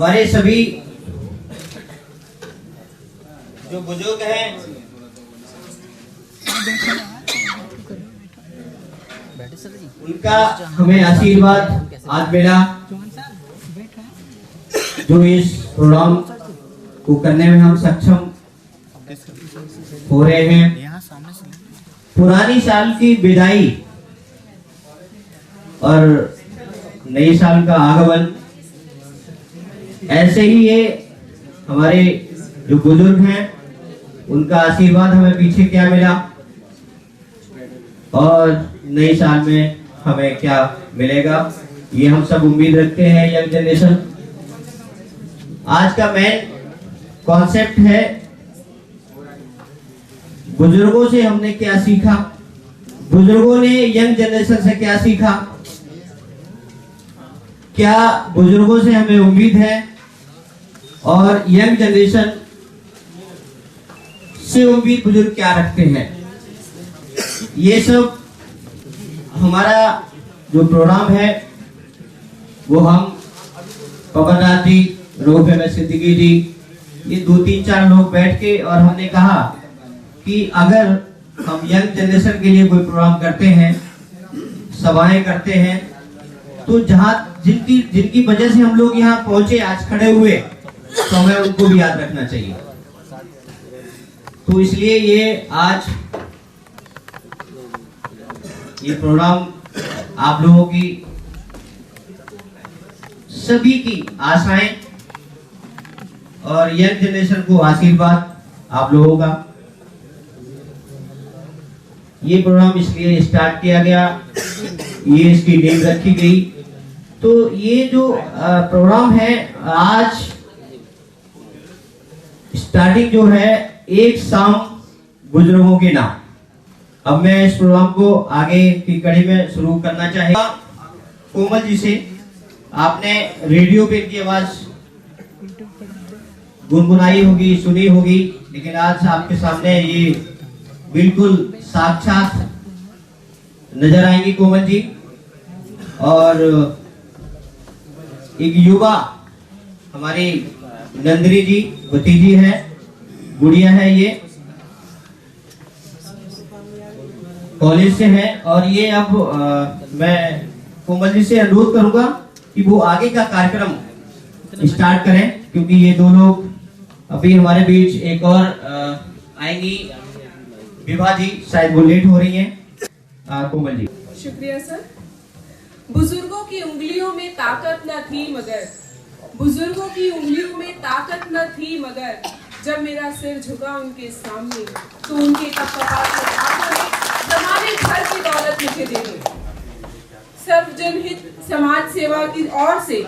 हमारे सभी जो बुजुर्ग हैं उनका हमें आशीर्वाद आज मिला, जो इस प्रोग्राम को करने में हम सक्षम हो रहे हैं। पुरानी साल की विदाई और नए साल का आगमन, ऐसे ही ये हमारे जो बुजुर्ग हैं उनका आशीर्वाद हमें पीछे क्या मिला और नए साल में हमें क्या मिलेगा, ये हम सब उम्मीद रखते हैं। यंग जनरेशन, आज का मेन कॉन्सेप्ट है बुजुर्गों से हमने क्या सीखा, बुजुर्गों ने यंग जनरेशन से क्या सीखा, क्या बुजुर्गों से हमें उम्मीद है और यंग जनरेशन से उम्मीद बुजुर्ग क्या रखते हैं। ये सब हमारा जो प्रोग्राम है वो हम पवननाथ जी, रूफ अहमद सिद्दीकी जी, ये 2-3-4 लोग बैठ के, और हमने कहा कि अगर हम यंग जनरेशन के लिए कोई प्रोग्राम करते हैं, सभाएं करते हैं, तो जहां जिनकी वजह से हम लोग यहाँ पहुंचे, आज खड़े हुए, तो हमें उनको भी याद रखना चाहिए। तो इसलिए ये आज ये प्रोग्राम आप लोगों की सभी की आशाएं और यंग जनरेशन को आशीर्वाद आप लोगों का, ये प्रोग्राम इसलिए स्टार्ट किया गया, ये इसकी नींव रखी गई। तो ये जो प्रोग्राम है, आज स्टार्टिंग जो है एक शाम बुजुर्गों के नाम। अब मैं इस प्रोग्राम को आगे की कड़ी में शुरू करना चाहेगा कोमल जी से। आपने रेडियो पे इनकी आवाज गुनगुनाई होगी, सुनी होगी, लेकिन आज आपके सामने ये बिल्कुल साक्षात नजर आएंगी कोमल जी। और एक युवा हमारी नंदिनी जी, भतीजी है, गुड़िया है, ये कॉलेज से है। और ये अब मैं कोमल जी से अनुरोध करूंगा कि वो आगे का कार्यक्रम स्टार्ट करें, क्योंकि ये दो लोग अभी हमारे बीच एक और आएंगी, विभा जी, शायद वो लेट हो रही हैं। कोमल जी। शुक्रिया सर। बुजुर्गों की उंगलियों में ताकत न थी मगर, बुजुर्गों की उंगलियों में ताकत न थी मगर, जब मेरा सिर झुका उनके सामने तो उनके कपाल जमाने भर की दौलत मुझे दे दी। सर्वजन हित समाज सेवा की ओर से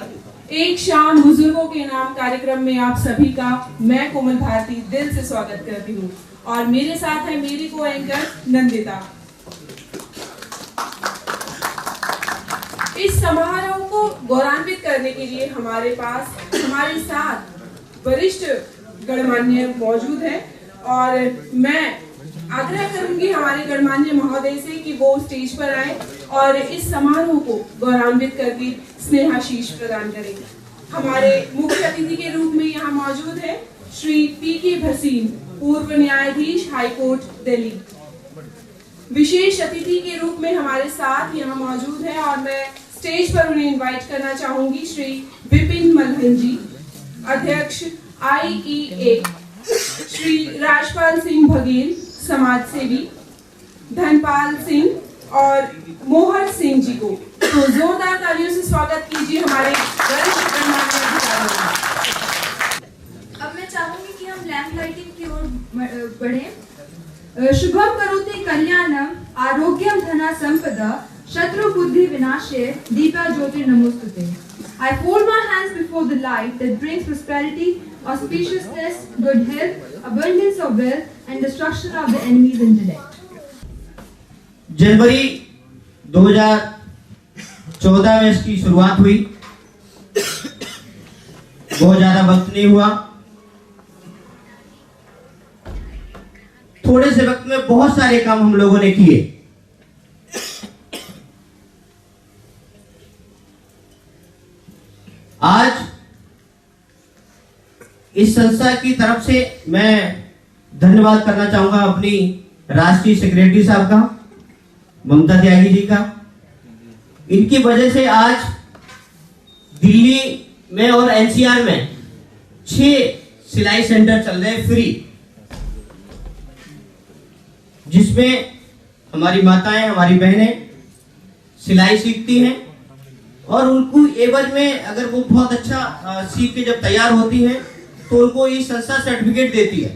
एक शाम बुजुर्गों के नाम कार्यक्रम में आप सभी का मैं कोमल भारती दिल से स्वागत करती हूँ। और मेरे साथ है मेरी को एंकर नंदिता। इस समारोह को गौरवान्वित करने के लिए हमारे हमारे साथ वरिष्ठ गणमान्य मौजूद हैं, और मैं आग्रह करूंगी हमारे गणमान्य महोदय से कि वो स्टेज पर आए और इस समारोह को गौरवान्वित करके स्नेहाशीष प्रदान करें। हमारे मुख्य अतिथि के रूप में यहाँ मौजूद है श्री पी.के. भसीन, पूर्व न्यायाधीश हाई कोर्ट दिल्ली। विशेष अतिथि के रूप में हमारे साथ यहाँ मौजूद है और मैं स्टेज पर उन्हें इनवाइट करना चाहूंगी श्री विपिन मल्हन जी, अध्यक्ष IEA, श्री राजपाल सिंह बघेल, समाज सेवी, धनपाल सिंह और मोहर सिंह जी को। तो जोरदार तालियों से स्वागत कीजिए हमारे वरिष्ठ गणमान्य अधिकारियों। अब मैं चाहूंगी कि हम लैंप लाइटिंग की ओर बढ़ें। शुभम करोति कल्याणम आरोग्यम धना संपदा शत्रु बुद्धि विनाशे दीपा ज्योति नमोस्तुते। I fold my hands before the light that brings prosperity, auspiciousness, good health, abundance of wealth, and destruction of the enemy's intellect. जनवरी 2014 में इसकी शुरुआत हुई, बहुत ज्यादा वक्त नहीं हुआ, थोड़े से वक्त में बहुत सारे काम हम लोगों ने किए। आज इस संस्था की तरफ से मैं धन्यवाद करना चाहूंगा अपनी राष्ट्रीय सेक्रेटरी साहब का, ममता त्यागी जी का। इनकी वजह से आज दिल्ली में और एनसीआर में 6 सिलाई सेंटर चल रहे हैं फ्री, जिसमें हमारी माताएं, हमारी बहनें सिलाई सीखती हैं और उनको एवज में अगर वो बहुत अच्छा सीख के जब तैयार होती हैं तो उनको ये संस्था सर्टिफिकेट देती है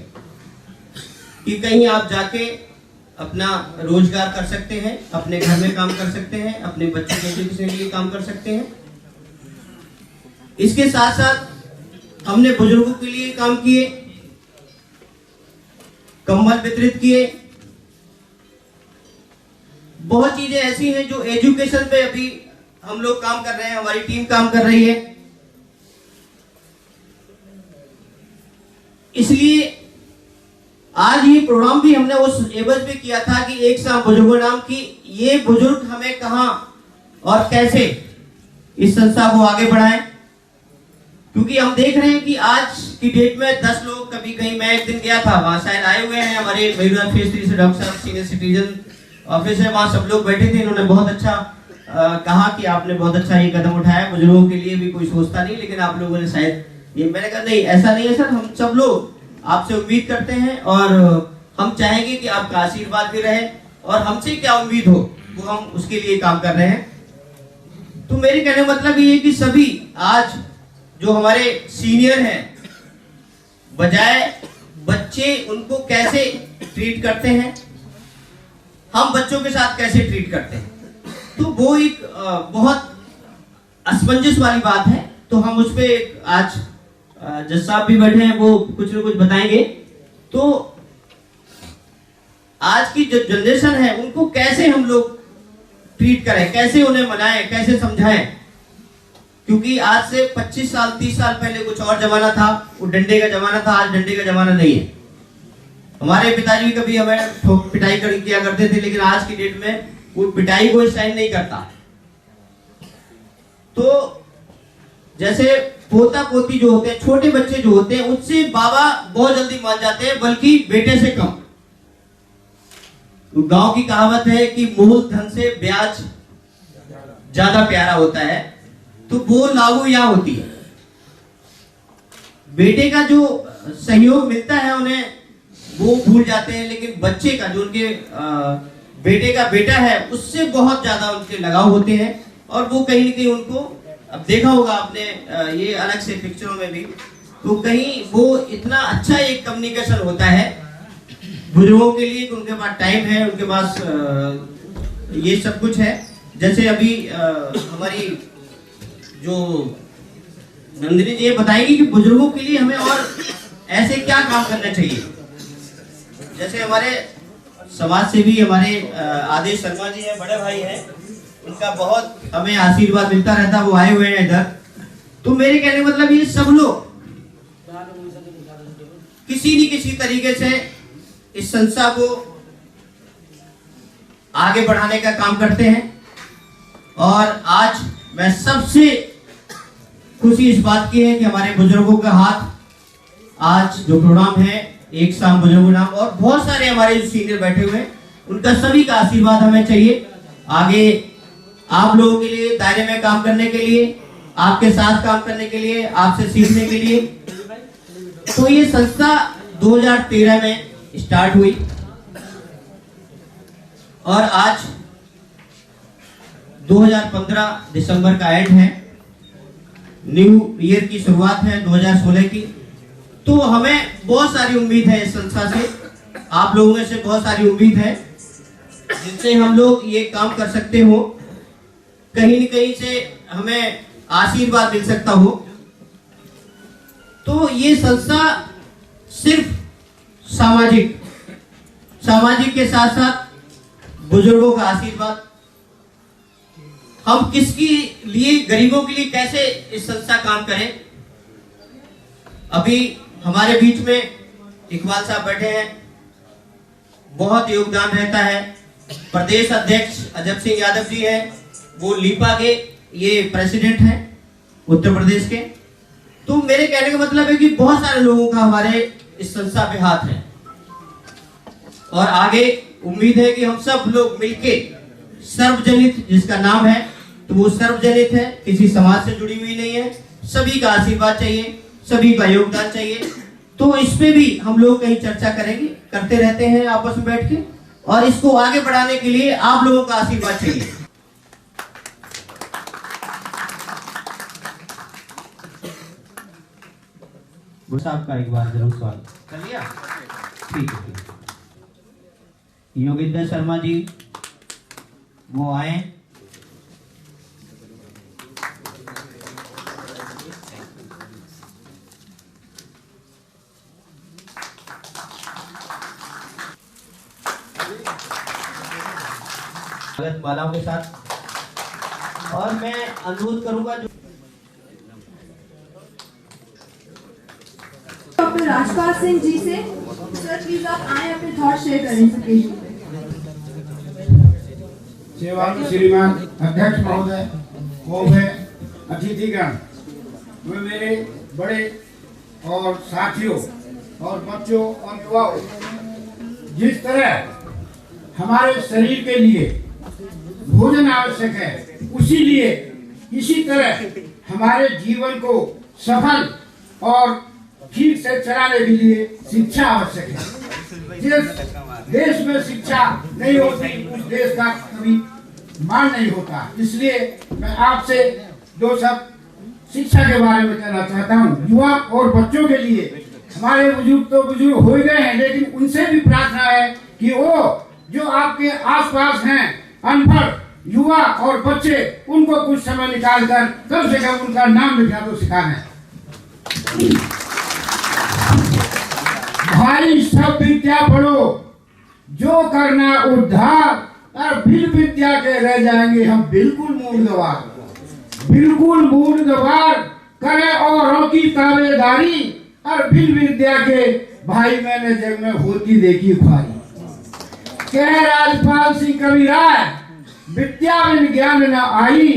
कि कहीं आप जाके अपना रोजगार कर सकते हैं, अपने घर में काम कर सकते हैं, अपने बच्चों के एजुकेशन के लिए काम कर सकते हैं। इसके साथ साथ हमने बुजुर्गों के लिए काम किए, कंबल वितरित किए। बहुत चीजें ऐसी हैं जो एजुकेशन पे अभी हम लोग काम कर रहे हैं, हमारी टीम काम कर रही है। इसलिए आज ये प्रोग्राम भी हमने उस एवज पे किया था कि एक शाम बुजुर्गों नाम की ये बुजुर्ग हमें कहां और कैसे इस संस्था को आगे बढ़ाएं, क्योंकि हम देख रहे हैं कि आज की डेट में 10 लोग, कभी कहीं मैं एक दिन गया था, वहां शायद आए हुए हैं हमारे मयूरा फेज 3 से डॉक्टर साहब, सीनियर सिटीजन ऑफिस है, वहां सब लोग बैठे थे। इन्होंने बहुत अच्छा कहा कि आपने बहुत अच्छा ये कदम उठाया, बुजुर्गों के लिए भी कोई सोचता नहीं, लेकिन आप लोगों ने शायद ये, मैंने कहा नहीं ऐसा नहीं है सर, हम सब लोग आपसे उम्मीद करते हैं और हम चाहेंगे कि आपका आशीर्वाद भी रहे और हमसे क्या उम्मीद हो वो हम उसके लिए काम कर रहे हैं। तो मेरे कहने का मतलब ये है कि सभी आज जो हमारे सीनियर हैं, बजाय बच्चे उनको कैसे ट्रीट करते हैं, हम बच्चों के साथ कैसे ट्रीट करते हैं, तो वो एक बहुत असमंजस वाली बात है। तो हम उस पर आज जज साहब भी बैठे हैं, वो कुछ न कुछ बताएंगे। तो आज की जो जनरेशन है उनको कैसे हम लोग ट्रीट करें, कैसे उन्हें मनाएं, कैसे समझाएं, क्योंकि आज से 25 साल 30 साल पहले कुछ और जमाना था, वो डंडे का जमाना था, आज डंडे का जमाना नहीं है। हमारे पिताजी कभी हमें पिटाई किया करते थे, लेकिन आज की डेट में वो पिटाई को स्टाइल नहीं करता। तो जैसे पोता पोती जो होते हैं, छोटे बच्चे जो होते हैं, उससे बाबा बहुत जल्दी मान जाते हैं, बल्कि बेटे से कम। तो गांव की कहावत है कि मूलधन से ब्याज ज्यादा प्यारा होता है, तो वो लागू यहाँ होती है। बेटे का जो सहयोग मिलता है उन्हें वो भूल जाते हैं, लेकिन बच्चे का जो उनके बेटे का बेटा है उससे बहुत ज्यादा उनके लगाव होते हैं। और वो कहीं न कहीं उनको, अब देखा होगा आपने ये अलग से पिक्चरों में भी, तो कहीं वो इतना अच्छा एक कम्युनिकेशन होता है बुजुर्गों के लिए कि उनके पास टाइम है, उनके पास ये सब कुछ है। जैसे अभी हमारी जो नंदिनी जी बताएंगी कि बुजुर्गों के लिए हमें और ऐसे क्या काम करना चाहिए। जैसे हमारे समाज से भी हमारे आदेश शर्मा जी हैं, बड़े भाई हैं, उनका बहुत हमें आशीर्वाद मिलता रहता, वो आए हुए हैं इधर। तो मेरे कहने का मतलब ये सब लोग किसी न किसी तरीके से इस संस्था को आगे बढ़ाने का काम करते हैं। और आज मैं सबसे खुशी इस बात की है कि हमारे बुजुर्गों का हाथ, आज जो प्रोग्राम है एक शाम बुजुर्गों नाम, और बहुत सारे हमारे जो सीनियर बैठे हुए हैं, उनका सभी का आशीर्वाद हमें चाहिए आगे आप लोगों के लिए, दायरे में काम करने के लिए, आपके साथ काम करने के लिए, आपसे सीखने के लिए। तो ये संस्था 2013 में स्टार्ट हुई और आज 2015 दिसंबर का एंड है, न्यू ईयर की शुरुआत है 2016 की। तो हमें बहुत सारी उम्मीद है इस संस्था से, आप लोगों में से बहुत सारी उम्मीद है जिनसे हम लोग ये काम कर सकते हो, कहीं न कहीं से हमें आशीर्वाद मिल सकता हो। तो ये संस्था सिर्फ सामाजिक के साथ साथ बुजुर्गों का आशीर्वाद, हम किसके लिए, गरीबों के लिए कैसे इस संस्था काम करें। अभी हमारे बीच में इकबाल साहब बैठे हैं, बहुत योगदान रहता है। प्रदेश अध्यक्ष अजब सिंह यादव जी हैं, वो लीपा के ये प्रेसिडेंट हैं उत्तर प्रदेश के। तो मेरे कहने का मतलब है कि बहुत सारे लोगों का हमारे इस संस्था पे हाथ है और आगे उम्मीद है कि हम सब लोग मिलके सर्वजनित जिसका नाम है तो वो सर्वजनित है, किसी समाज से जुड़ी हुई नहीं है, सभी का आशीर्वाद चाहिए, सभी का योगदान चाहिए। तो इस पे भी हम लोग कहीं चर्चा करेंगे, करते रहते हैं आपस में बैठ के, और इसको आगे बढ़ाने के लिए आप लोगों का आशीर्वाद चाहिए। साहब का एक बार जरूर सवाल कर लिया, ठीक है। योगेंद्र शर्मा जी वो आए। मालाओं के साथ, और मैं अनुरोध करूंगा जो डॉक्टर राजपाल सिंह जी से, सर प्लीज आप आए अपने थॉट शेयर करें सके। सेवादु श्रीमान अध्यक्ष महोदय, होवे अतिथिगण, वे मेरे बड़े और साथियों और बच्चों और युवाओं, जिस तरह हमारे शरीर के लिए भोजन आवश्यक है, इसी तरह हमारे जीवन को सफल और ठीक से चलाने के लिए शिक्षा आवश्यक है। जिस देश में शिक्षा नहीं होती उस देश का कभी मान नहीं होता। इसलिए मैं आपसे दो शब्द शिक्षा के बारे में कहना चाहता हूँ। युवा और बच्चों के लिए हमारे बुजुर्ग तो बुजुर्ग हो गए हैं, लेकिन उनसे भी प्रार्थना है कि वो जो आपके आसपास हैं अनपढ़ युवा और बच्चे, उनको कुछ समय निकालकर कम से कम उनका नाम लिखा तो सिखाना है। भाई सब विद्या पढ़ो, जो करना उद्धार, और बिन विद्या के रह जाएंगे हम बिल्कुल मूड गवार करे औरों की ताबेदारी, और बिन विद्या के भाई मैंने जग में होती देखी ख्वारी। कह राजपाल सिंह कवि राय, विद्या बिन ज्ञान न आई,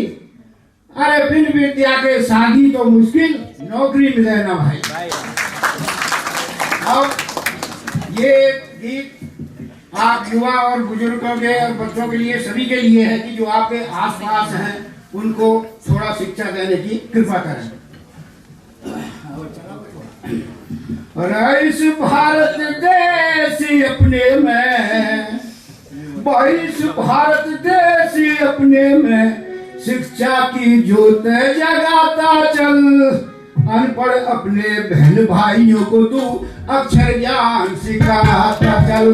अरे बिन विद्या के शादी तो मुश्किल, नौकरी मिले ना भाई। अब ये गीत आप युवा और बुजुर्गों के और बच्चों के लिए, सभी के लिए है कि जो आपके आसपास हैं उनको थोड़ा शिक्षा देने की कृपा करें। और इस भारत देश अपने में, इस भारत देश अपने में, शिक्षा की ज्योत जगाता चल, अनपढ़ अपने बहन भाइयों को तू अक्षर ज्ञान सिखाता चल।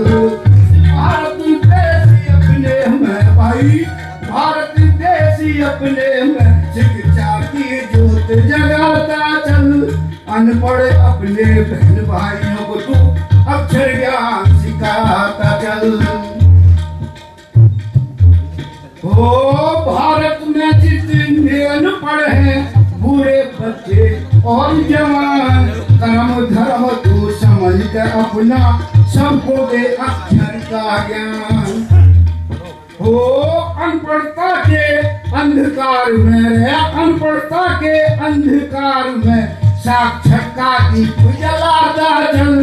भारत देश अपने में भाई, भारत देश अपने में, शिक्षा की ज्योत जगाता चल, अनपढ़ अपने बहन भाइयों को तू अक्षर ज्ञान सिखाता चल। ओ भारत में जितने अनपढ़ हैं, बूढ़े बच्चे और जवान, कर्म धर्म तू समझ कर अपना सबको दे अक्षर का ज्ञान। हो अनपढ़ता के अंधकार में, अनपढ़ता के अंधकार में, साक्षरता की जलाता चल,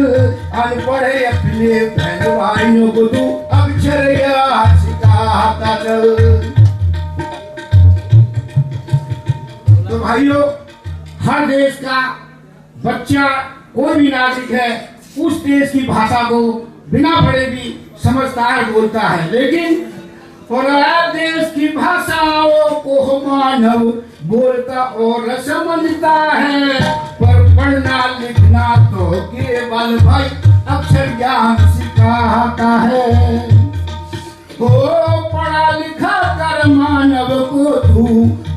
अनपढ़े अपने बहन भाइयों को तू अक्षर ज्ञान सिखाता चल। तो भाइयों, हर देश का बच्चा, कोई भी नागरिक है, उस देश की भाषा को बिना पढ़े भी समझता है, बोलता है, लेकिन पराया देश की भाषाओं को मानव बोलता और समझता है, पर पढ़ना लिखना तो केवल भाई अक्षर ज्ञान सिखाता है। ओ पढ़ा लिखा कर मानव को तू,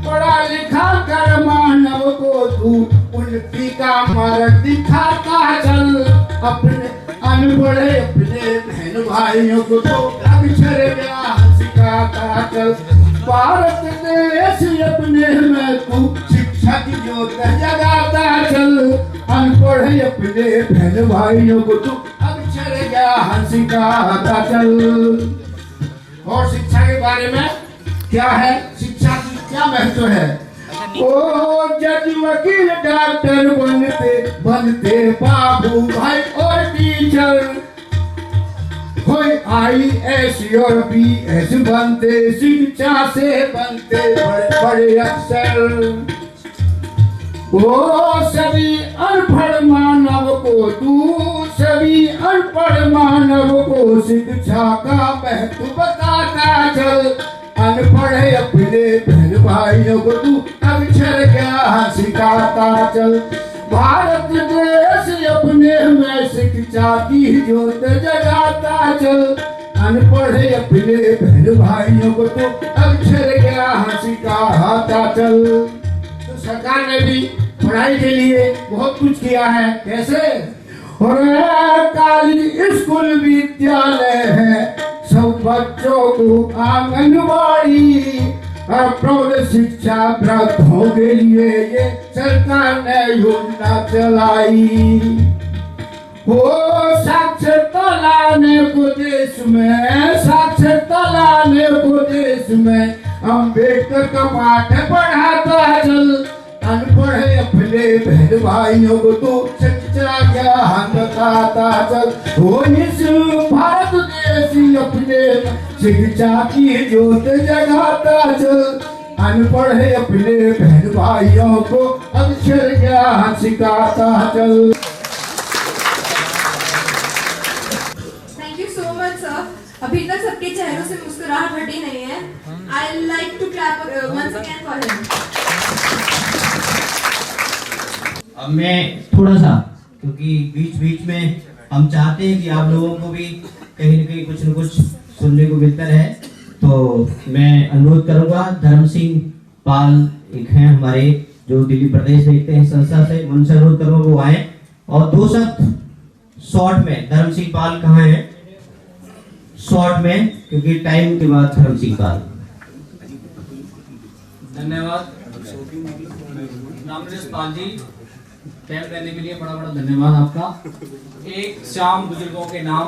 पढ़ा लिखा कर मानव को तू, उन्नति का मार्ग दिखाता चल, अपने अनपढ़े अपने बहन भाइयों को तो अक्षर ज्ञान सिखाता चल। भारत देश अपने में तू शिक्षा की ज्योत जगाता चल, अनपढ़े अपने बहन भाइयों को तू अक्षर ज्ञान सिखाता चल। और शिक्षा के बारे में क्या है, शिक्षा की क्या महत्व है, ओ जज वकील डॉक्टर बनते बनते बाबू भाई और टीचर, कोई IAS और BS बनते, शिक्षा से बनते बड़े बड़े अफसर। ओ सभी अनपढ़ मानव को तू, सभी अनपढ़ मानव को शिक्षा का महत्व बताता चल। अनपढ़ अपने बहन भाइयों को तू अक्षर ज्ञान सिखाता चल। भारत देश अपने में शिक्षा की ज्योत जगाता चल। अनपढ़ अपने बहन भाइयों को तू अक्षर ज्ञान सिखाता चल। तो सरकार ने भी पढ़ाई के लिए बहुत कुछ किया है। कैसे? और काली स्कूल विद्यालय है, सब बच्चों को आंगनबाड़ी और प्रौढ़ शिक्षा वृद्धों के लिए ये सरकार ने योजना चलाई। हो साक्षरता लाने को देश में, साक्षरता लाने को देश में अम्बेडकर का पाठ पढ़ाता चल। अनपढ़ अपने बहन भाइयों को तो शिक्षा ज्ञान बताता चल। हो इस भारत देश अपने शिक्षा की ज्योत जगाता चल। अनपढ़ अपने बहन भाइयों को अक्षर ज्ञान सिखाता चल। Thank you so much sir. अभी तक सबके चेहरों से मुस्कुराहट हटी नहीं है। I like to clap once again for him. अब मैं थोड़ा सा, क्योंकि बीच बीच में हम चाहते हैं कि आप लोगों को भी कहीं न कुछ सुनने को मिलता रहे, तो मैं अनुरोध करूंगा धर्म सिंह पाल एक हैं हमारे जो दिल्ली प्रदेश देखते हैं संस्था से, उनसे अनुरोध करूंगा वो आए और 2 शब्द शॉर्ट में। धर्म सिंह पाल कहाँ है? शॉर्ट में, क्योंकि टाइम के बाद धर्म सिंह पाल। धन्यवाद रामनिवास पाल जी, टाइम देने के लिए बड़ा बड़ा धन्यवाद आपका। एक शाम बुजुर्गों के नाम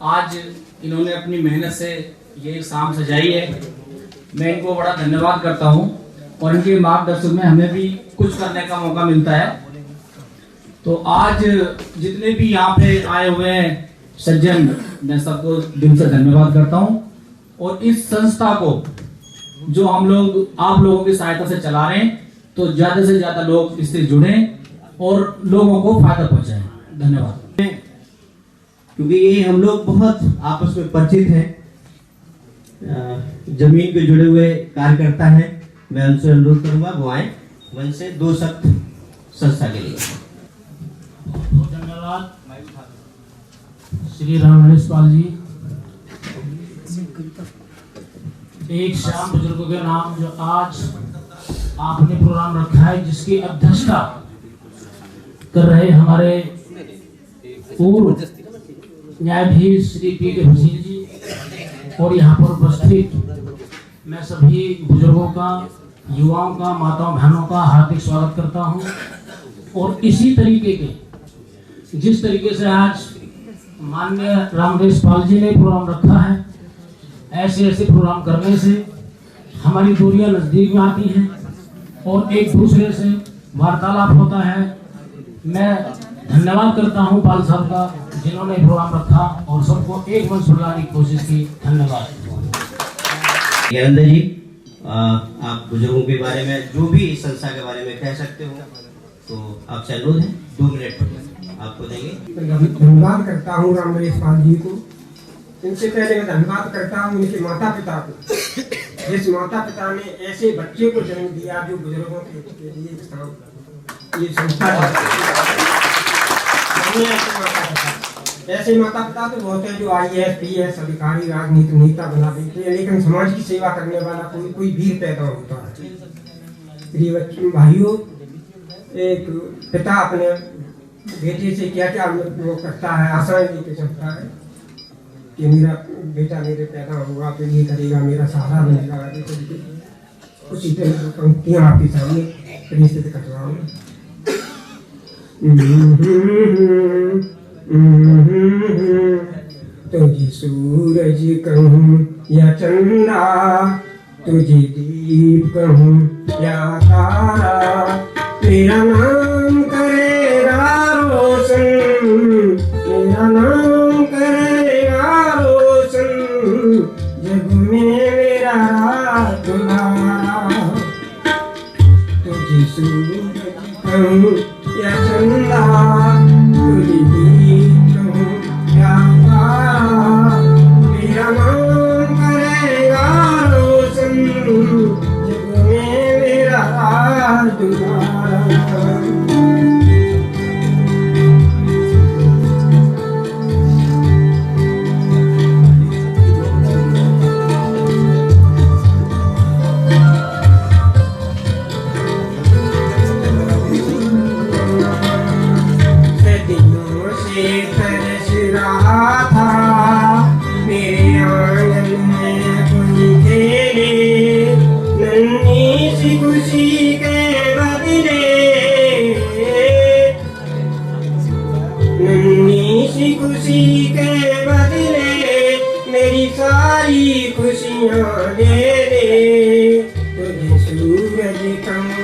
आज इन्होंने अपनी मेहनत से ये शाम सजाई है, मैं इनको बड़ा धन्यवाद करता हूँ और इनके मार्गदर्शन में हमें भी कुछ करने का मौका मिलता है। तो आज जितने भी यहाँ पे आए हुए हैं सज्जन, मैं सबको दिल से धन्यवाद करता हूँ। और इस संस्था को जो हम लोग आप लोगों की सहायता से चला रहे हैं, तो ज्यादा से ज्यादा लोग इससे जुड़े और लोगों को फायदा पहुंचाएं। धन्यवाद। क्योंकि ये हम लोग बहुत आपस में परिचित हैं, जमीन पे जुड़े हुए कार्यकर्ता हैं, मैं उनसे अनुरोध करूंगा वो आए, उनसे 2 शब्द संस्था के लिए। धन्यवाद श्री रामनिवास पाल जी। एक शाम बुजुर्गों के नाम जो आज आपने प्रोग्राम रखा है, जिसकी अध्यक्षता कर रहे हमारे पूर्व न्यायाधीश श्री पी.के. भसीन जी, और यहाँ पर उपस्थित मैं सभी बुजुर्गों का, युवाओं का, माताओं बहनों का हार्दिक स्वागत करता हूँ। और इसी तरीके के जिस तरीके से आज माननीय रामनिवास पाल जी ने प्रोग्राम रखा है, ऐसे ऐसे प्रोग्राम करने से हमारी दूरियां नजदीक में आती हैं और एक दूसरे से वार्तालाप होता है। मैं धन्यवाद करता हूं पाल साहब का, जिन्होंने प्रोग्राम रखा और सबको एक मंच पर लाने की कोशिश की। धन्यवाद। ज्ञानेंद्र जी, आप बुजुर्गों के बारे में जो भी इस संस्था के बारे में कह सकते हो, तो आपसे अनुरोध है 2 मिनट आपको देंगे। धन्यवाद करता हूँ रामनिवास पाल जी को। इनसे पहले मैं धन्यवाद करता हूँ इनके माता पिता को, जिस माता पिता ने ऐसे बच्चे को जन्म दिया जो बुजुर्गों के लिए ये संस्था ऐसे माता पिता तो बहुत है जो IAS PAS अधिकारी, राजनीतिक नेता बना देते हैं, लेकिन समाज की सेवा करने वाला कोई वीर पैदा होता है। प्रिय बच्चों भाइयों, एक पिता अपने बेटे से क्या क्या वो करता है, आशाएं लेके चलता है कि मेरा बेटा मेरे पैदा होगा तो ये करेगा, मेरा सहारा बनेगा। उसी तरह पंक्तियां आपके सामने प्रस्तुत कर रहा हूँ। तुझे सूरज कहूँ या चंदा, तुझे दीप कहूँ या तारा, तेरा नाम करेगा रोशन, तेरा नाम करेगा रोशन, जग में मेरा राज दुलारा। तुझे सूरज कहूँ या चंदा, तुझे दीप कहूँ या तारा, तेरा नाम करेगा रोशन, जग में मेरा राज दुलारा। सदियों से तरस रहा था मेरे आंगन में कोई खेले, नन्ही सी खुशी के बदले, नन्ही सी खुशी के बदले मेरी सारी खुशियाँ ले ले। तुझे सूरज कहूँ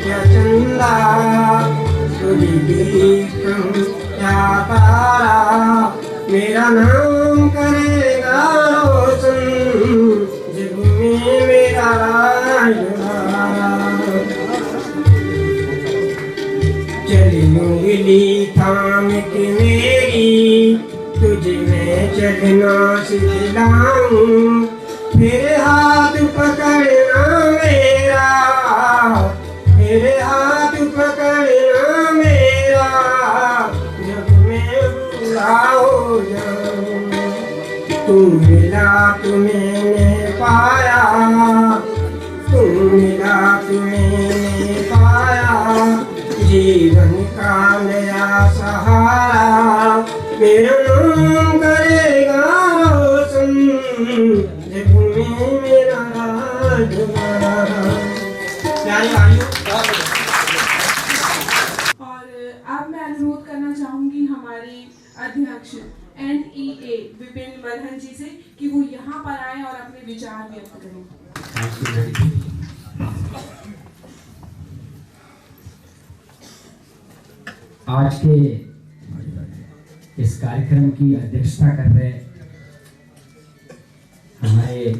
या चंदा, तुझे दीप कहूँ या तारा, मेरा नाम करेगा रोशन, जग में मेरा राज दुलारा। चली उंगली थाम के मेरी, तुझे मैं चलना सिखलाऊं, फिर हाथ पकड़ना मेरा, फिर हाथ पकड़ना मेरा, जब मैं बूढ़ा हो जाऊं। तू मिला तू मैंने पाया, तू मिला तू मैंने पाया, जीवन का नया सहारा, मेरा नाम करेगा रोशन, जग में मेरा राज दुलारा। और अब मैं अनुरोध करना चाहूंगी हमारे अध्यक्ष NEA विपिन बरहन जी से कि वो यहाँ पर आए और अपने विचार व्यक्त करें। आज के इस कार्यक्रम की अध्यक्षता कर रहे हमारे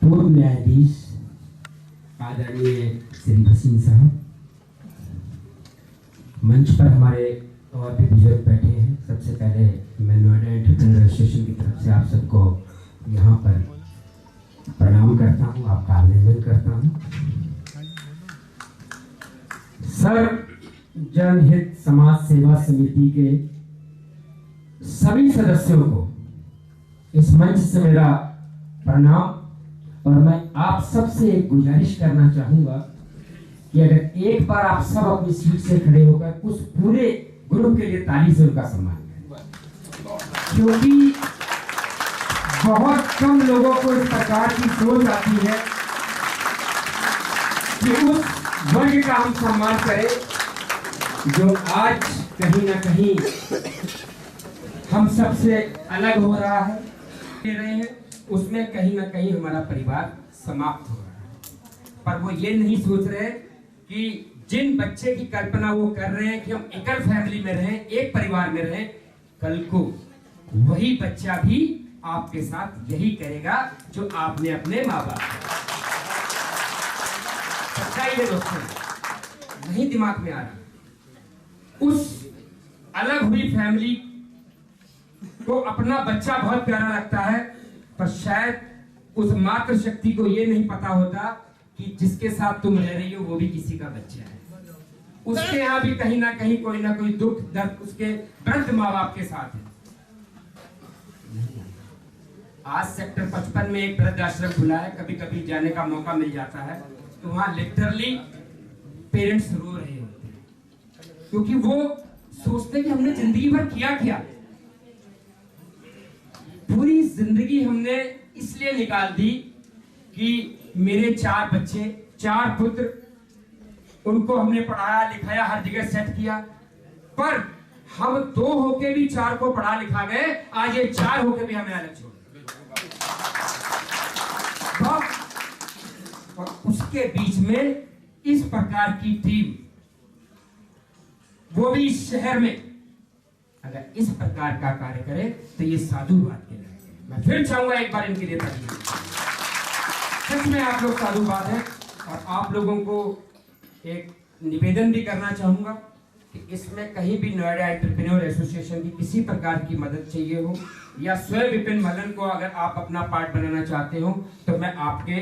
पूर्व न्यायाधीश आदरणीय श्री भसीन साहब, मंच पर हमारे और भी बुजुर्ग बैठे हैं। सबसे पहले मैं नोएडा एंटरप्रेन्योर एसोसिएशन की तरफ से आप सबको यहाँ पर प्रणाम करता हूँ, आपका अभिनंदन करता हूँ। सर्व जनहित समाज सेवा समिति के सभी सदस्यों को इस मंच से मेरा प्रणाम, और मैं आप सबसे एक गुजारिश करना चाहूंगा कि अगर एक बार आप सब अपनी सीट से खड़े होकर उस पूरे ग्रुप के लिए ताली से उनका सम्मान करें, क्योंकि बहुत कम लोगों को इस प्रकार की सोच आती है कि उस वर्ग का हम सम्मान करें जो आज कहीं ना कहीं हम सबसे अलग हो रहा है, ले रहे हैं, उसमें कहीं ना कहीं हमारा परिवार समाप्त हो रहा है। पर वो ये नहीं सोच रहे कि जिन बच्चे की कल्पना वो कर रहे हैं कि हम एकल फैमिली में रहें, एक परिवार में रहें, कल को वही बच्चा भी आपके साथ यही करेगा जो आपने अपने माँ बाप, सच्चाई है दोस्तों, नहीं दिमाग में आ रहा। उस अलग हुई फैमिली को अपना बच्चा बहुत प्यारा लगता है, पर शायद उस मातृ शक्ति को ये नहीं पता होता कि जिसके साथ तुम रह रही हो वो भी किसी का बच्चा है। उसके यहाँ भी कहीं ना कहीं कोई ना कोई दुख दर्द उसके वृद्ध माँ बाप के साथ है। आज सेक्टर 55 में एक वृद्ध आश्रम खुला है, कभी कभी जाने का मौका मिल जाता है तो वहां लिटरली पेरेंट्स रो रहे होते हैं, क्योंकि वो सोचते हैं कि हमने जिंदगी भर किया क्या, पूरी जिंदगी हमने इसलिए निकाल दी कि मेरे 4 बच्चे, 4 पुत्र, उनको हमने पढ़ाया लिखाया, हर जगह सेट किया, पर हम 2 होके भी 4 को पढ़ा लिखा गए, आज ये 4 होके भी हमें अलग छोड़। वक्त और उसके बीच में इस प्रकार की टीम, वो भी इस शहर में, अगर इस प्रकार का कार्य करे तो ये साधुवाद के लायक है। मैं फिर चाहूंगा एक बार इनके लिए तालियां। सच में आप लोग साधुवाद हैं। और आप लोगों को एक निवेदन भी करना चाहूंगा कि इसमें कहीं भी नोएडा एंटरप्रेन्योर एसोसिएशन की किसी प्रकार की मदद चाहिए हो, या स्वयं विपिन मलन को अगर आप अपना पार्ट बनाना चाहते हो, तो मैं आपके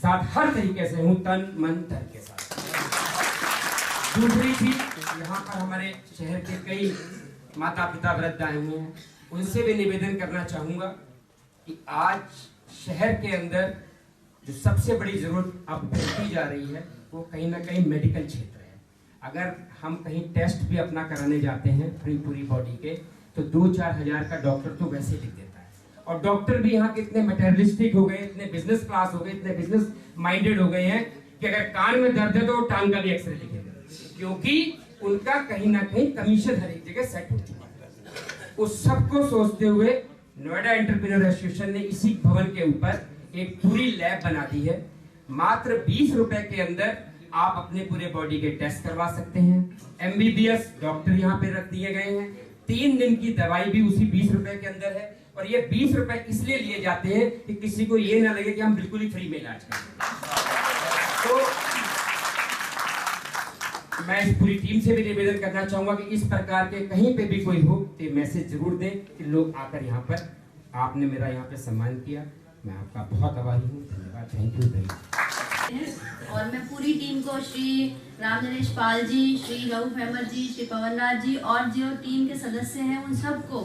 साथ हर तरीके से हूं, तन मन धन के साथ। दूसरी चीज, यहाँ पर हमारे शहर के कई माता पिता वृद्ध आए हुए हैं, उनसे भी निवेदन करना चाहूंगा कि आज शहर के अंदर जो सबसे बड़ी जरूरत अब बढ़ती जा रही है वो कहीं ना कहीं मेडिकल क्षेत्र है। अगर हम कहीं टेस्ट भी अपना कराने जाते हैं पूरी बॉडी के, तो 2-4 हजार का डॉक्टर तो वैसे लिख देता है। और डॉक्टर भी यहाँ के इतने मटेरियलिस्टिक हो गए, इतने बिजनेस क्लास हो गए, इतने बिजनेस माइंडेड हो गए हैं कि अगर कान में दर्द है तो वो टांग का भी एक्सरे लिखेगा, क्योंकि उनका कहीं ना कहीं कमीशन हर एक जगह सेट हो चुका है। उस सबको सोचते हुए नोएडा एंटरप्रेन्योर एसोसिएशन ने इसी भवन के ऊपर एक पूरी लैब बना दी है। मात्र 20 रुपए के अंदर आप अपने पूरे बॉडी के टेस्ट करवा सकते हैं। MBBS डॉक्टर यहाँ पे रख दिए गए हैं। 3 दिन की दवाई भी उसी 20 रुपए के अंदर है। और ये 20 रुपए इसलिए लिए जाते हैं कि किसी को ये ना लगे कि हम बिल्कुल ही फ्री में इलाज करें। तो मैं इस पूरी टीम से भी निवेदन करना चाहूंगा कि इस प्रकार के कहीं पे भी कोई हो तो मैसेज जरूर दें कि लोग आकर यहाँ पर, आपने मेरा यहाँ पे सम्मान किया, मैं आपका बहुत आभारी हूँ। धन्यवाद। Thank you. और मैं पूरी टीम को, श्री राम नरेश पाल जी, श्री लहू फैमर जी, श्री पवनराज जी और जो टीम के सदस्य हैं, उन सबको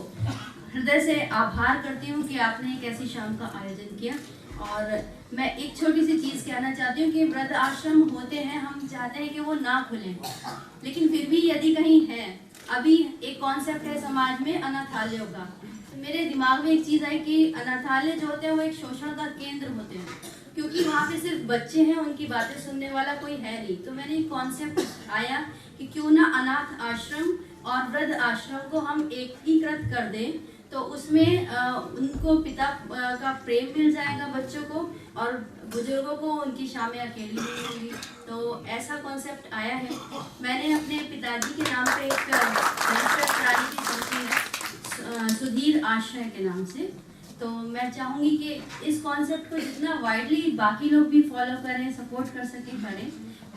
हृदय से आभार करती हूँ कि आपने एक ऐसी शाम का आयोजन किया। और मैं एक छोटी सी चीज़ कहना चाहती हूँ कि वृद्ध आश्रम होते हैं, हम चाहते हैं कि वो ना खुलें, लेकिन फिर भी यदि कहीं है, अभी एक कॉन्सेप्ट है समाज में अनाथालयों का, तो मेरे दिमाग में एक चीज़ आई कि अनाथालय जो होते हैं वो एक शोषण का केंद्र होते हैं, क्योंकि वहाँ पे सिर्फ बच्चे हैं, उनकी बातें सुनने वाला कोई है नहीं। तो मैंने एक कॉन्सेप्ट आया कि क्यों ना अनाथ आश्रम और वृद्ध आश्रम को हम एकीकृत कर दें, तो उसमें उनको पिता का प्रेम मिल जाएगा बच्चों को, और बुजुर्गों को उनकी शामें अकेली नहीं होंगी। तो ऐसा कॉन्सेप्ट आया है। मैंने अपने पिताजी के नाम पे एक रजिस्टर करानी थी, सुधीर आश्रय के नाम से। तो मैं चाहूँगी कि इस कॉन्सेप्ट को जितना वाइडली बाकी लोग भी फॉलो करें, सपोर्ट कर सकें, करें।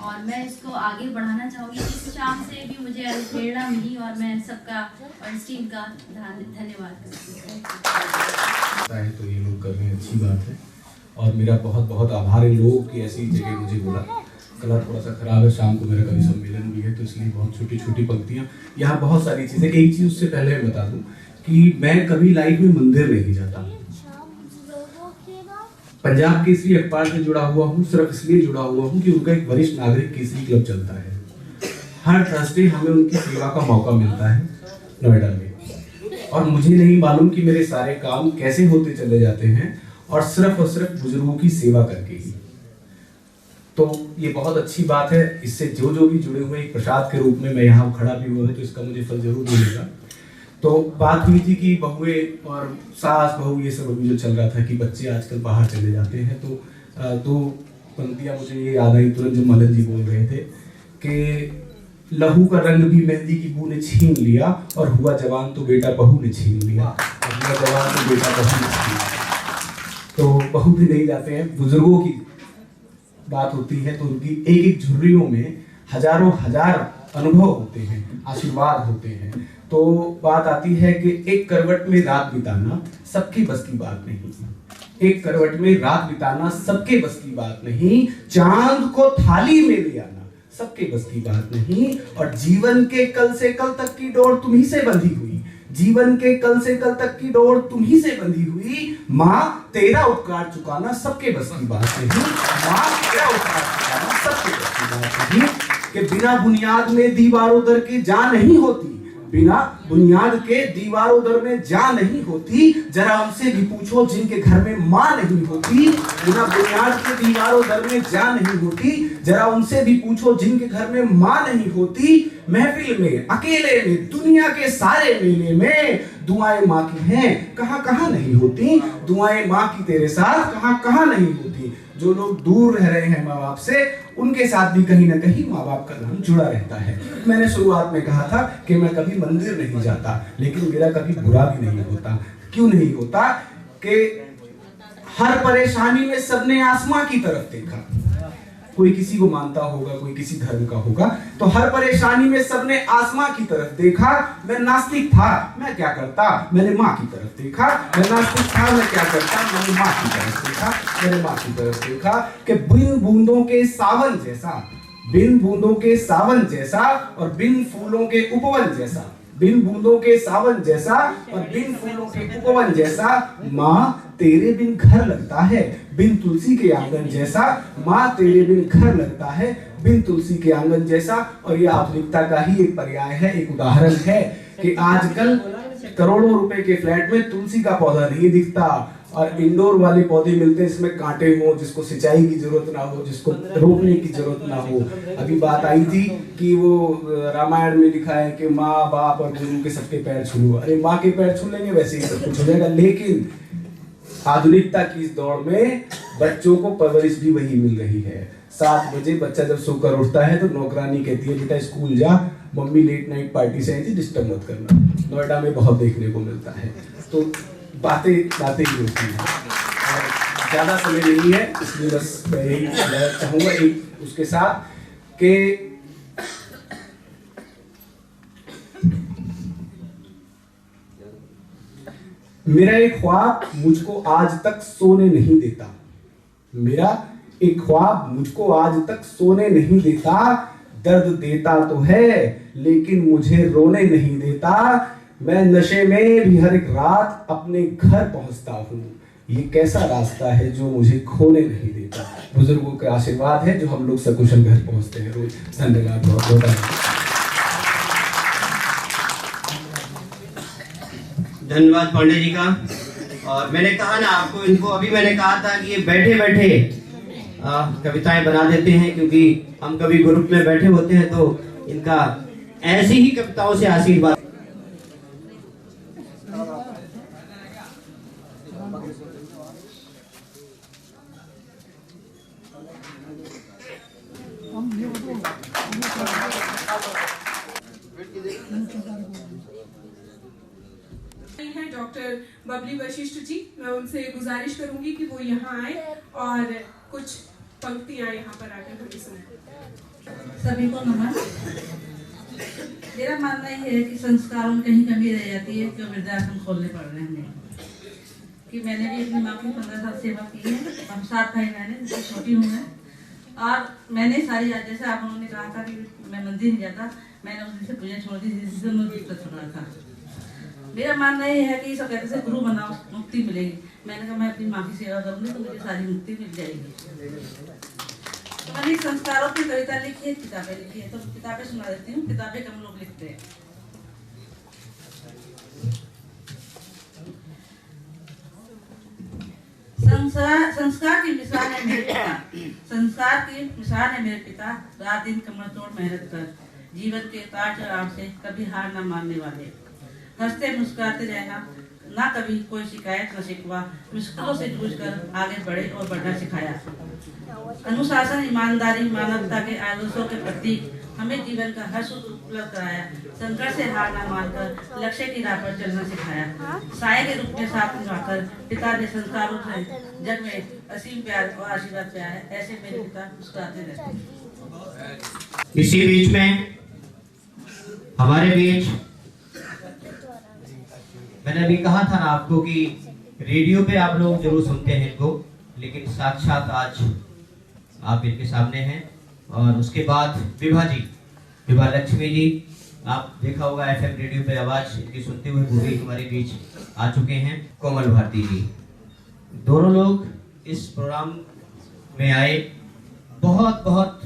और मैं इसको आगे बढ़ाना चाहूँगी। इस शाम से भी मुझे अनुप्रेरणा मिली और मैं सबका और इस टीम का धन्यवाद करती हूँ। तो ये लोग कर रहे हैं, अच्छी बात है। और मेरा बहुत बहुत आभार इन लोगों की ऐसी जगह मुझे बोला। कलर थोड़ा सा खराब है, शाम को मेरा कभी सम्मेलन भी है, तो इसलिए बहुत छोटी छोटी पंक्तियाँ, यहाँ बहुत सारी चीज़ें। एक चीज़ उससे पहले मैं बता दूँ कि मैं कभी लाइफ में मंदिर नहीं जाता। पंजाब केसरी अखबार से जुड़ा हुआ हूँ, सिर्फ इसलिए जुड़ा हुआ हूँ कि उनका एक वरिष्ठ नागरिक केसरी क्लब चलता है। हर थर्सडे हमें उनकी सेवा का मौका मिलता है नोएडा में, और मुझे नहीं मालूम कि मेरे सारे काम कैसे होते चले जाते हैं, और सिर्फ बुजुर्गों की सेवा करके ही। तो ये बहुत अच्छी बात है। इससे जो भी जुड़े हुए एक प्रसाद के रूप में मैं यहाँ खड़ा भी हुआ हूँ, तो इसका मुझे फल जरूर मिलेगा। तो बात हुई थी कि बहुएं और सास बहू ये सब अभी जो चल रहा था कि बच्चे आजकल बाहर चले जाते हैं, तो 2 पंक्तियां मुझे ये याद आई तुरंत जो मलन जी बोल रहे थे कि लहू का रंग भी मेहंदी की बू ने छीन लिया, और हुआ जवान तो बेटा बहू ने छीन लिया, और हुआ जवान तो बेटा बहू ने छीन लिया। तो बहू भी नहीं जाते हैं, बुजुर्गों की बात होती है तो उनकी एक एक झुर्रियों में हजारों हजार अनुभव होते हैं, आशीर्वाद होते हैं। तो बात आती है कि एक करवट में रात बिताना सबकी बस की बात नहीं। एक करवट में रात बिताना सबके बस की बात नहीं। चांद को थाली में ले आना सबके बस की बात नहीं। और जीवन के कल से कल तक की डोर तुम्ही से बंधी हुई, जीवन के कल से कल तक की डोर तुम्ही से बंधी हुई। माँ तेरा उपकार चुकाना सबके बस की बात नहीं। माँ तेरा उपकार चुकाना सबके बस की बात नहीं। कि बिना बुनियाद में दीवारों दर के जा नहीं होती, बिना बुनियाद के दीवारों दर में जा नहीं होती, जरा उनसे भी पूछो जिनके घर में माँ नहीं होती। बिना बुनियाद के दीवारों दर में जा नहीं होती, जरा उनसे भी पूछो जिनके घर में माँ नहीं होती। महफिल में, अकेले में, दुनिया के सारे मेले में दुआएं माँ की हैं, कहाँ कहाँ नहीं होती। दुआएं माँ की तेरे साथ कहाँ कहाँ नहीं होती। जो लोग दूर रह रहे हैं माँ बाप से, उनके साथ भी कहीं ना कहीं माँ बाप का नाम जुड़ा रहता है। मैंने शुरुआत में कहा था कि मैं कभी मंदिर नहीं जाता, लेकिन मेरा कभी बुरा भी नहीं होता। क्यों नहीं होता? कि हर परेशानी में सबने आसमां की तरफ देखा। कोई किसी को मानता होगा, कोई किसी धर्म का होगा, तो हर परेशानी में सबने आसमां की तरफ देखा। मैं नास्तिक था, मैं क्या करता? मैंने माँ की तरफ देखा। मैं नास्तिक था, मैं क्या करता? मैंने माँ की तरफ देखा। मैंने माँ की तरफ देखा कि बिन बूंदों के सावन जैसा, बिन बूंदों के सावन जैसा और बिन फूलों के उपवन जैसा, बिन बूंदों के सावन जैसा और बिन फूलों के उपवन जैसा माँ तेरे बिन घर लगता है। बिन तुलसी के आंगन जैसा माँ तेरे बिन घर लगता है, बिन तुलसी के आंगन जैसा। और ये आधुनिकता का ही एक पर्याय है, एक उदाहरण है कि आजकल करोड़ों रुपए के फ्लैट में तुलसी का पौधा नहीं दिखता और इंडोर वाले पौधे मिलते हैं, इसमें कांटे हो, जिसको सिंचाई की जरूरत ना हो, जिसको रोपने की जरूरत ना हो। अभी बात आई थी कि वो रामायण में लिखा है कि माँ बाप और गुरु के सबके पैर छू लो। अरे माँ के पैर छू लेंगे वैसे ही सब कुछ हो जाएगा। लेकिन आधुनिकता की इस दौड़ में बच्चों को परवरिश भी वही मिल रही है। 7 बजे बच्चा जब सोकर उठता है तो नौकरानी कहती है बेटा स्कूल जा, मम्मी लेट नाइट पार्टी से आई थी, डिस्टर्ब मत करना। नोएडा में बहुत देखने को मिलता है। तो बातें ही होती हैं और ज्यादा समय नहीं है, इसलिए बस मैं यही चाहूंगा एक उसके साथ कि मेरा एक ख्वाब मुझको आज तक सोने नहीं देता। मेरा एक ख्वाब मुझको आज तक सोने नहीं देता। दर्द देता तो है लेकिन मुझे रोने नहीं देता। मैं नशे में भी हर एक रात अपने घर पहुंचता हूँ। ये कैसा रास्ता है जो मुझे खोने नहीं देता। बुजुर्गों के आशीर्वाद है जो हम लोग सकुशल घर पहुंचते हैं रोज। धन्यवाद, बहुत बहुत धन्यवाद पांडे जी का। और मैंने कहा ना आपको, इनको अभी मैंने कहा था कि ये बैठे बैठे कविताएं बना देते हैं, क्योंकि हम कभी ग्रुप में बैठे होते हैं तो इनका ऐसी ही कविताओं से आशीर्वाद। डॉक्टर बबली वशिष्ठ जी, मैं उनसे गुजारिश करूंगी कि वो यहाँ आए और कुछ पंक्तियां यहाँ पर आकर हमें सुनाएं। सभी को नमन। मेरा मानना ये है कि संस्कारों में कहीं कमी रह जाती है, जो वृद्धाश्रम खोलने पड़ रहे हैं। कि मैंने भी अपनी माँ की 15 साल सेवा की है। हम 7 भाई बहन, जिससे छोटी हूँ मैं। और मैंने सारी, जैसे आप उन्होंने कहा था कि मैं मंदिर नहीं जाता, मैंने उस दिन से पूजा छोड़ दी जिससे मुझे दिक्कत हो रहा था। मेरा मानना ये है कि सब कहते से गुरु बनाओ मुक्ति मिलेगी। मैंने कहा मैं अपनी माँ की सेवा करूँगी तो मुझे सारी मुक्ति मिल जाएगी। तो मैंने संस्कारों की कविता लिखी है, किताबें लिखी है, तो किताबें सुना देती हूँ। किताबें कम लोग लिखते हैं। संस्कार की मिसाल है मेरे पिता, संस्कार की मिसाल है मेरे पिता। रात दिन कमर तोड़ मेहनत कर, जीवन के उतार चढ़ाव से कभी हार न मानने वाले। हंसते मुस्कुराते रहना, ना कभी कोई शिकायत न शिकवा, मुश्किलों से जूझकर आगे बढ़े और बढ़ना सिखाया। अनुशासन, ईमानदारी, मानवता के आदर्शों के प्रतीक हमें जीवन का हर सुख उपलब्ध कराया। संकट से हार न मानकर लक्ष्य की राह पर चलना सिखाया। साये के रूप में साथ निभाकर पिता ने संस्कारों से जग में असीम प्यार और आशीर्वाद पाया है। ऐसे मेरे पिता मुस्कुराते रहते हैं। इसी बीच में हमारे बीच, मैंने अभी कहा था ना आपको कि रेडियो पे आप लोग जरूर सुनते हैं इनको, लेकिन साक्षात आज आप इनके सामने हैं। और उसके बाद विभा लक्ष्मी जी, आप देखा होगा FM रेडियो पे आवाज इनकी सुनते हुए वो भी हमारे बीच आ चुके हैं। कोमल भारती जी, दोनों लोग इस प्रोग्राम में आए। बहुत बहुत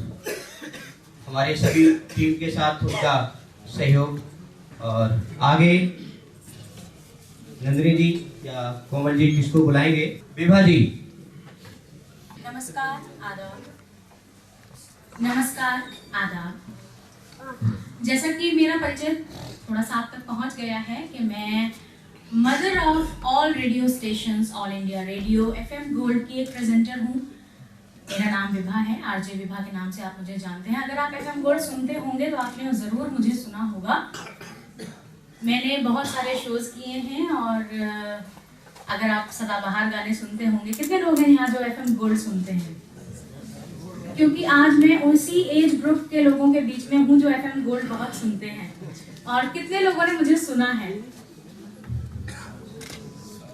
हमारे सभी टीम के साथ उनका सहयोग और आगे नंदिनी जी या कोमल जी किसको बुलाएंगे? विभा जी। नमस्कार आदाब। जैसा कि मेरा परिचय थोड़ा सा आप तक पहुंच गया है कि मैं mother of all radio stations all India radio FM gold की एक प्रेजेंटर हूँ। मेरा नाम विभा है, आरजे विभा के नाम से आप मुझे जानते हैं। अगर आप FM गोल्ड सुनते होंगे तो आपने ज़रूर मुझे सुना होगा। मैंने बहुत सारे शोज़ किए हैं और अगर आप सदाबहार गाने सुनते होंगे, कितने लोग हैं यहाँ जो FM गोल्ड सुनते हैं? क्योंकि आज मैं उसी एज ग्रुप के लोगों के बीच में हूँ जो FM गोल्ड बहुत सुनते हैं। और कितने लोगों ने मुझे सुना है?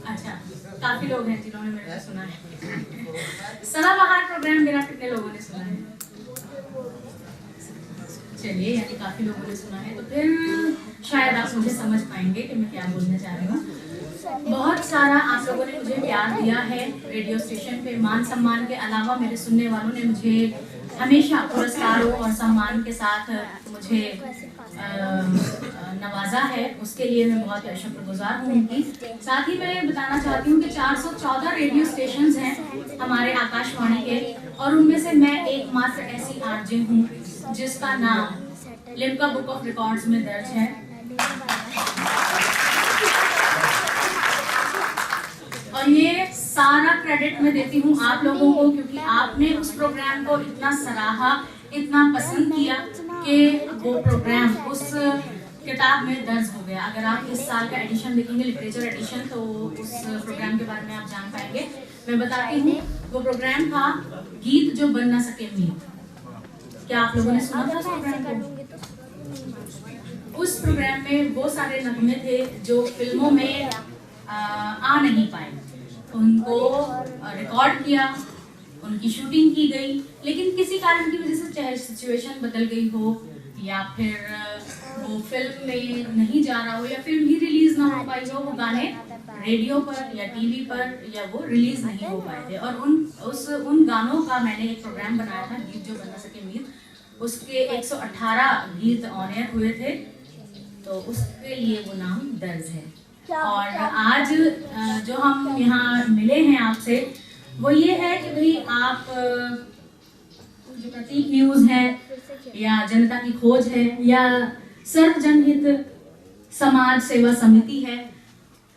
अच्छा, काफी लोग हैं जिन्होंने मेरे को सुना है। सदाबहार प्रोग्राम मेरा कितने लोगों ने सुना है? चलिए, यानी काफी लोगों ने सुना है, तो फिर शायद आप मुझे समझ पाएंगे कि मैं क्या बोलना चाह रही हूँ। बहुत सारा आप लोगों ने मुझे प्यार दिया है रेडियो स्टेशन पे। मान सम्मान के अलावा मेरे सुनने वालों ने मुझे हमेशा पुरस्कारों और सम्मान के साथ मुझे नवाजा है, उसके लिए मैं बहुत शुक्रगुजार हूँ उनकी। साथ ही मैं बताना चाहती हूँ कि 414 रेडियो स्टेशंस हैं हमारे आकाशवाणी के, और उनमें से मैं एकमात्र ऐसी आरजे हूँ जिसका नाम लिम्का बुक ऑफ रिकॉर्ड्स में दर्ज है। और ये सारा क्रेडिट मैं देती हूँ आप लोगों को, क्योंकि आपने उस प्रोग्राम को इतना सराहा, इतना पसंद किया कि वो प्रोग्राम उस किताब में दर्ज हो गया। अगर आप इस साल का एडिशन देखेंगे, लिटरेचर एडिशन, तो उस प्रोग्राम के बारे में आप जान पाएंगे। मैं बताती हूँ, वो प्रोग्राम था गीत जो बन ना सके मीत। क्या आप लोगों ने सुना था उस प्रोग्राम को? उस प्रोग्राम में वो सारे नगमे थे जो फिल्मों में आ नहीं पाए, उनको रिकॉर्ड किया, उनकी शूटिंग की गई, लेकिन किसी कारण की वजह से चाहे सिचुएशन बदल गई हो या फिर वो फिल्म में नहीं जा रहा हो या फिल्म ही रिलीज ना हो पाई हो, वो गाने रेडियो पर या टीवी पर या वो रिलीज नहीं हो पाए थे। और उन गानों का मैंने एक प्रोग्राम बनाया था, गीत जो बन ना सके मीत। उसके 118 गीत ऑन एयर हुए थे, तो उसके लिए वो नाम दर्ज है। और आज जो हम यहाँ मिले हैं आपसे, वो ये है कि भाई आप जो प्रतीक न्यूज़ है या जनता की खोज है या सर्व जनहित समाज सेवा समिति है,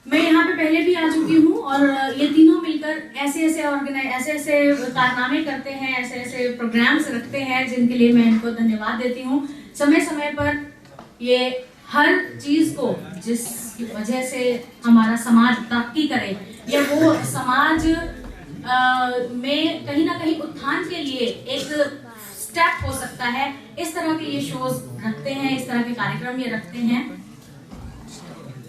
मैं यहाँ पे पहले भी आ चुकी हूँ और ये तीनों मिलकर ऐसे ऐसे कारनामे करते हैं, ऐसे ऐसे प्रोग्राम्स रखते हैं जिनके लिए मैं इनको धन्यवाद देती हूँ। समय समय पर ये हर चीज को जिसकी वजह से हमारा समाज तरक्की करे या वो समाज में कहीं ना कहीं उत्थान के लिए एक स्टेप हो सकता है, इस तरह के ये शोज रखते हैं, इस तरह के कार्यक्रम ये रखते हैं।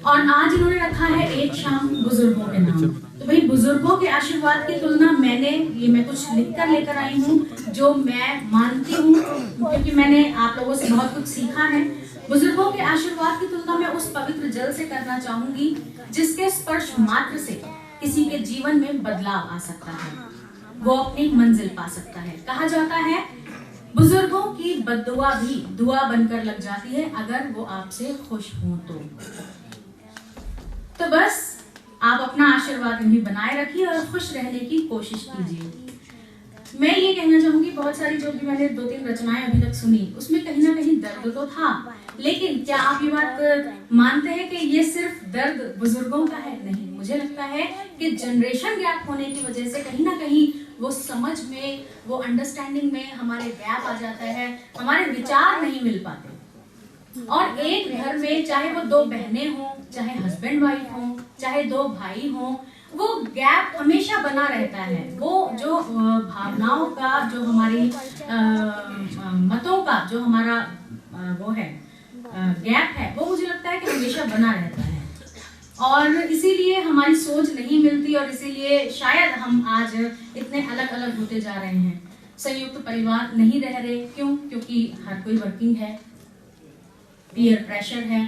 और आज इन्होंने रखा है एक शाम बुजुर्गों के नाम। तो भाई बुजुर्गों के आशीर्वाद की तुलना मैं कुछ लिखकर लेकर आई हूँ जो मैं मानती हूँ, क्योंकि मैंने आप लोगों से बहुत कुछ सीखा है। बुजुर्गों के आशीर्वाद की तुलना मैं उस पवित्र जल से करना चाहूंगी जिसके स्पर्श मात्र से किसी के जीवन में बदलाव आ सकता है, वो अपनी मंजिल पा सकता है। कहा जाता है बुजुर्गों की बद्दुआ भी दुआ बनकर लग जाती है अगर वो आपसे खुश हों तो बस आप अपना आशीर्वाद भी बनाए रखिए और खुश रहने की कोशिश कीजिए। मैं ये कहना चाहूंगी, बहुत सारी जो भी मैंने 2-3 रचनाएं अभी तक सुनी, उसमें कहीं ना कहीं दर्द तो था, लेकिन क्या आप ये बात मानते हैं कि ये सिर्फ दर्द बुजुर्गों का है? नहीं, मुझे लगता है कि जनरेशन गैप होने की वजह से कहीं ना कहीं वो समझ में, वो अंडरस्टैंडिंग में हमारे गैप आ जाता है, हमारे विचार नहीं मिल पाते। और एक घर में चाहे वो 2 बहनें हों, चाहे हस्बैंड वाइफ हों, चाहे 2 भाई हों, वो गैप हमेशा बना रहता है। वो जो भावनाओं का, जो हमारी मतों का जो हमारा वो है गैप है, वो मुझे लगता है कि हमेशा बना रहता है। और इसीलिए हमारी सोच नहीं मिलती और इसीलिए शायद हम आज इतने अलग अलग होते जा रहे हैं। संयुक्त परिवार नहीं रह रहे, क्यों? क्योंकि हर कोई वर्किंग है, पीयर प्रेशर है,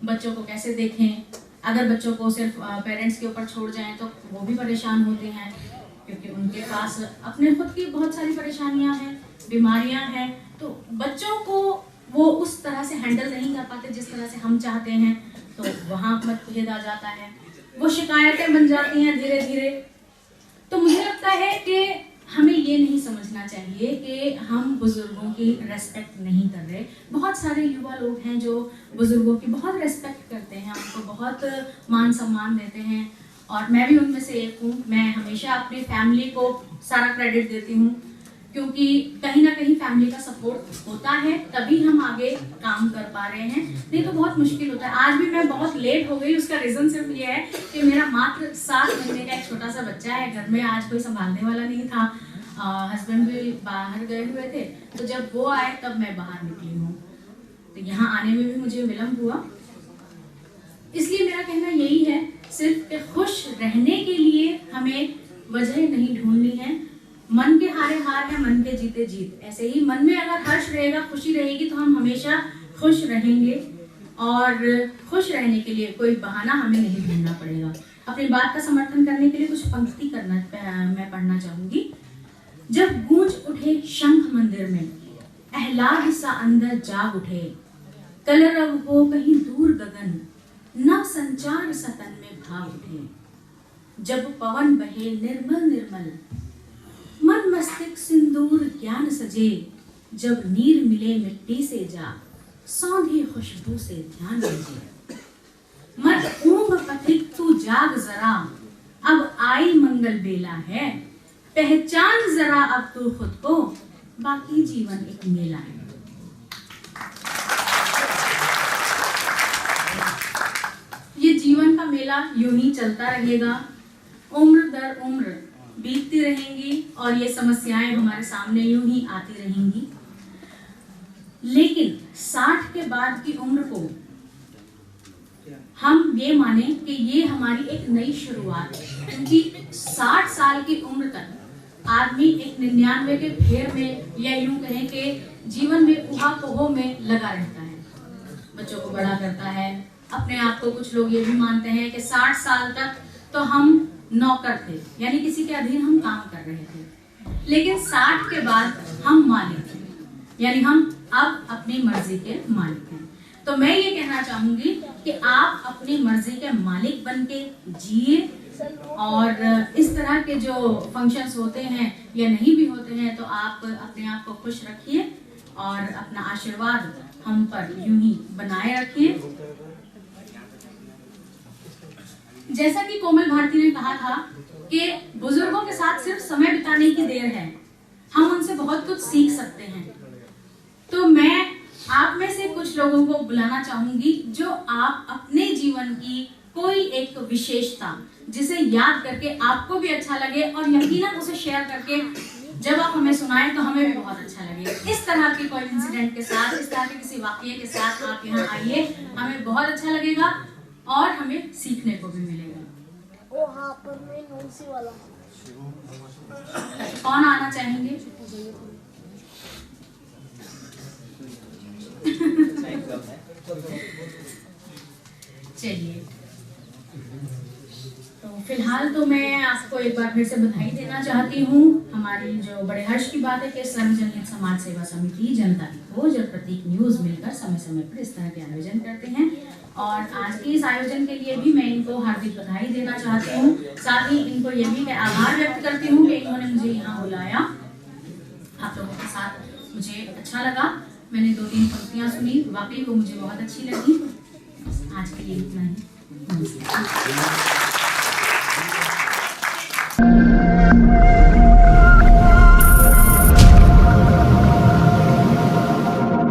बच्चों को कैसे देखें, अगर बच्चों को सिर्फ पेरेंट्स के ऊपर छोड़ जाएं तो वो भी परेशान होते हैं, क्योंकि उनके पास अपने खुद की बहुत सारी परेशानियां हैं, बीमारियां हैं। तो बच्चों को वो उस तरह से हैंडल नहीं कर पाते जिस तरह से हम चाहते हैं, तो वहाँ मतभेद आ जाता है, वो शिकायतें बन जाती हैं धीरे धीरे। तो मुझे लगता है कि हमें ये नहीं समझना चाहिए कि हम बुजुर्गों की रेस्पेक्ट नहीं कर रहे। बहुत सारे युवा लोग हैं जो बुजुर्गों की बहुत रेस्पेक्ट करते हैं, उनको बहुत मान सम्मान देते हैं, और मैं भी उनमें से एक हूँ। मैं हमेशा अपनी फैमिली को सारा क्रेडिट देती हूँ, क्योंकि कहीं ना कहीं फैमिली का सपोर्ट होता है तभी हम आगे काम कर पा रहे हैं, नहीं तो बहुत मुश्किल होता है। आज भी मैं बहुत लेट हो गई, उसका रीज़न सिर्फ ये है कि मेरा मात्र 7 महीने का एक छोटा सा बच्चा है, घर में आज कोई संभालने वाला नहीं था, हस्बैंड भी बाहर गए हुए थे, तो जब वो आए तब मैं बाहर निकली हूँ। तो यहाँ आने में भी मुझे विलम्ब हुआ। इसलिए मेरा कहना यही है, सिर्फ कि खुश रहने के लिए हमें वजह नहीं ढूंढनी है। मन के हारे हार है, मन के जीते जीत। ऐसे ही मन में अगर हर्ष रहेगा, खुशी रहेगी, तो हम हमेशा खुश रहेंगे, और खुश रहने के लिए कोई बहाना हमें नहीं ढूंढना पड़ेगा। अपनी बात का समर्थन करने के लिए कुछ पंक्ति मैं पढ़ना चाहूंगी। जब गूंज उठे शंख मंदिर में, आह्लाद सा अंदर जाग उठे, कलरव हो कहीं दूर गगन, नव संचार सा तन में भाव उठे। जब पवन बहे निर्मल निर्मल, मन मस्तिष्क सिंदूर ज्ञान सजे, जब नीर मिले मिट्टी से जा, सौंधी खुशबू से ध्यान बजे। मत ऊंघ पथिक तू जाग जरा, अब आई मंगल बेला है, पहचान जरा अब तू खुद को, बाकी जीवन एक मेला है। ये जीवन का मेला यूं ही चलता रहेगा, उम्र दर उम्र बीतती रहेंगी, और ये समस्याएं हमारे सामने यूं ही आती रहेंगी। लेकिन 60 के बाद की उम्र को हम ये माने कि ये हमारी एक नई शुरुआत है, क्योंकि 60 साल की उम्र तक आदमी एक 99 के फेर में, या यूं कहें कि जीवन में उहा-पोह में लगा रहता है। बच्चों को बड़ा करता है, अपने आप को कुछ लोग ये भी मानते हैं कि 60 साल तक तो हम नौकर थे, यानी किसी के अधीन हम काम कर रहे थे, लेकिन 60 के बाद हम मालिक हैं, यानी हम अब अपनी मर्जी के मालिक हैं। तो मैं ये कहना चाहूंगी कि आप अपनी मर्जी के मालिक बनके जिए, और इस तरह के जो फंक्शंस होते हैं या नहीं भी होते हैं, तो आप अपने आप को खुश रखिए और अपना आशीर्वाद हम पर यूं ही बनाए रखिए। जैसा कि कोमल भारती ने कहा था कि बुजुर्गों के साथ सिर्फ समय बिताने की देर है, हम उनसे बहुत कुछ सीख सकते हैं। तो मैं आप में से कुछ लोगों को बुलाना चाहूंगी जो आप अपने जीवन की कोई एक विशेषता जिसे याद करके आपको भी अच्छा लगे, और यकीनन उसे शेयर करके जब आप हमें सुनाएं तो हमें भी बहुत अच्छा लगे। इस तरह के कोई इंसिडेंट के साथ, इस तरह के किसी वाकये के साथ आप यहाँ आइए, हमें बहुत अच्छा लगेगा और हमें सीखने को भी मिलेगा। कौन आना चाहेंगे? चलिए, तो फिलहाल तो मैं आपको एक बार फिर से बधाई देना चाहती हूँ। हमारी जो बड़े हर्ष की बात है कि सर्वजनिक समाज सेवा समिति, जनता की खोज और प्रतीक न्यूज मिलकर समय समय पर इस तरह के आयोजन करते हैं, और आज के इस आयोजन के लिए भी मैं इनको हार्दिक बधाई देना चाहती हूँ। साथ ही इनको ये भी मैं आभार व्यक्त करती हूँ कि इन्होंने मुझे यहाँ बुलाया। आप लोगों के साथ मुझे अच्छा लगा, मैंने 2-3 पंक्तियाँ सुनी, वाकई वो मुझे बहुत अच्छी लगी। आज के लिए इतना ही, नमस्कार।